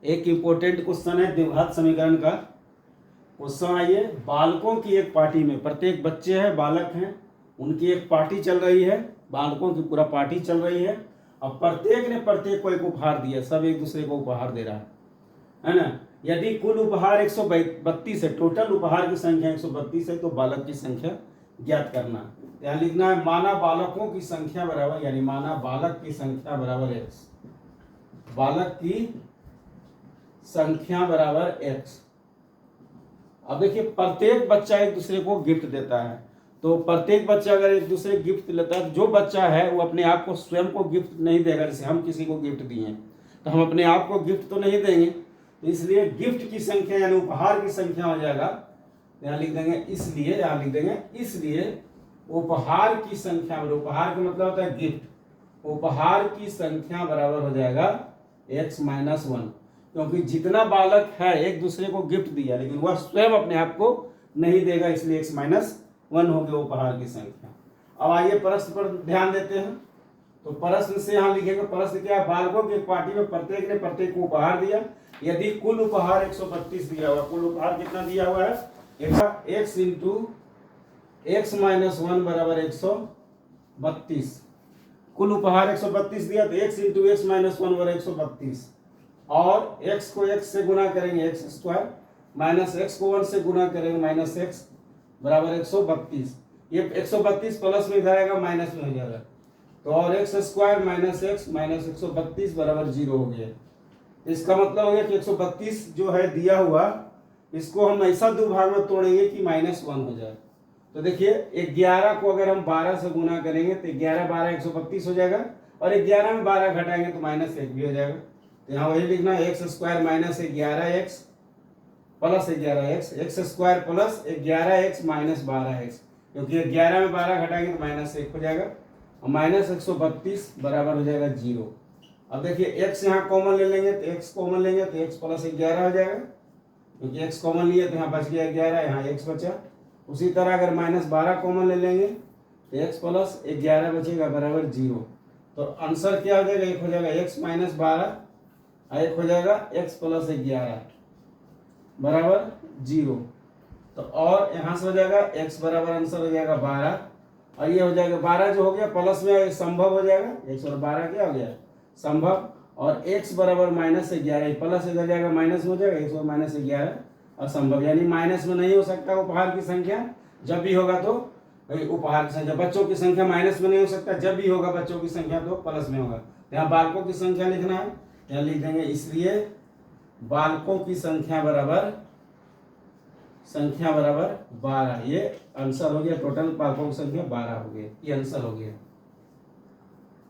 एक important question है द्विघात समीकरण का क्वेश्चन। आइए, बालकों की एक पार्टी में, प्रत्येक बच्चे हैं, बालक हैं, उनकी एक पार्टी चल रही है, बालकों की पूरा पार्टी चल रही है। अब प्रत्येक ने प्रत्येक को एक उपहार दिया, सब एक दूसरे को उपहार दे रहा है ना। यदि कुल उपहार 132 है, टोटल उपहार की संख्या 132 है, तो बालक की संख्या ज्ञात करना। यहाँ लिखना है माना बालकों की संख्या बराबर, यानी माना बालक की संख्या बराबर x, बालक की संख्या बराबर x। अब देखिए, प्रत्येक बच्चा एक दूसरे को गिफ्ट देता है, तो प्रत्येक बच्चा अगर एक दूसरे गिफ्ट लेता है, जो बच्चा है वो अपने आप को स्वयं को गिफ्ट नहीं देगा। जैसे हम किसी को गिफ्ट दिए तो हम अपने आप को गिफ्ट तो नहीं देंगे, तो इसलिए गिफ्ट की संख्या यानी उपहार की संख्या हो जाएगा, यहाँ लिख देंगे इसलिए, यहाँ लिख देंगे इसलिए उपहार की संख्या, उपहार का मतलब होता है गिफ्ट, उपहार की संख्या बराबर हो जाएगा x-1, क्योंकि जितना बालक है एक दूसरे को गिफ्ट दिया, लेकिन वह स्वयं अपने आप को नहीं देगा, इसलिए x-1 हो गया उपहार की संख्या। अब आइए प्रश्न पर ध्यान देते हैं। तो प्रश्न से यहाँ लिखेंगे, प्रश्न क्या है, बालकों की एक पार्टी में प्रत्येक ने प्रत्येक को उपहार दिया। यदि कुल उपहार 132 दिया हुआ, कुल उपहार कितना दिया हुआ है, x इंटू x-1 बराबर 132। कुल उपहार 132 दिया, तो x इंटू x-1 बराबर 132, और x को x से गुना करेंगे x स्क्वायर, माइनस x को 1 से गुना करेंगे माइनस x बराबर 132। ये 132 प्लस में इधर आएगा, माइनस में हो जाएगा, तो और x square minus x minus 132 बराबर 0 हो गया। इसका मतलब हो गया कि 132 जो है दिया हुआ, इसको हम ऐसा दो भाग में तोड़ेंगे कि -1 हो जाए। तो देखिए 11 को अगर हम 12 से गुना करेंगे तो 11 12 132 हो जाएगा, और 11 में 12 घटाएंगे तो -1 भी हो जाएगा। तो यहाँ वही लिखना है x square minus 11x plus 11x, x square plus 11x minus 12x, क्योंकि 11 में 12 घटाएंगे तो -1 हो जाएगा, और माइनस 132 बराबर हो जाएगा 0। अब देखिए x यहाँ कॉमन ले लेंगे, तो x कॉमन लेंगे तो x प्लस 11 हो जाएगा, क्योंकि x कॉमन लिए तो यहाँ बच गया 11, यहाँ x बचा। उसी तरह अगर -12 कॉमन ले लेंगे तो x प्लस 11 बचेगा बराबर 0। तो आंसर क्या हो जाएगा, एक हो जाएगा x माइनस 12, एक हो जाएगा x प्लस 11 बराबर 0। तो और यहाँ से हो जाएगा x बराबर आंसर हो जाएगा 12, और ये हो जाएगा 12 जो हो गया प्लस में संभव हो जाएगा, 1 और 12 क्या हो गया संभव, और x बराबर -11, प्लस इधर जाएगा माइनस में हो जाएगा, 1 और -11 असंभव, यानी माइनस में नहीं हो सकता उपहार की संख्या। जब भी होगा तो उपहार की संख्या, बच्चों की संख्या माइनस में नहीं हो सकता, जब भी होगा बच्चों की संख्या तो प्लस में होगा। यहाँ बालकों की संख्या लिखना है, यहाँ लिख देंगे इसलिए बालकों की संख्या बराबर 12। ये आंसर हो गया, टोटल बालकों की संख्या 12 हो गई, ये आंसर हो गया।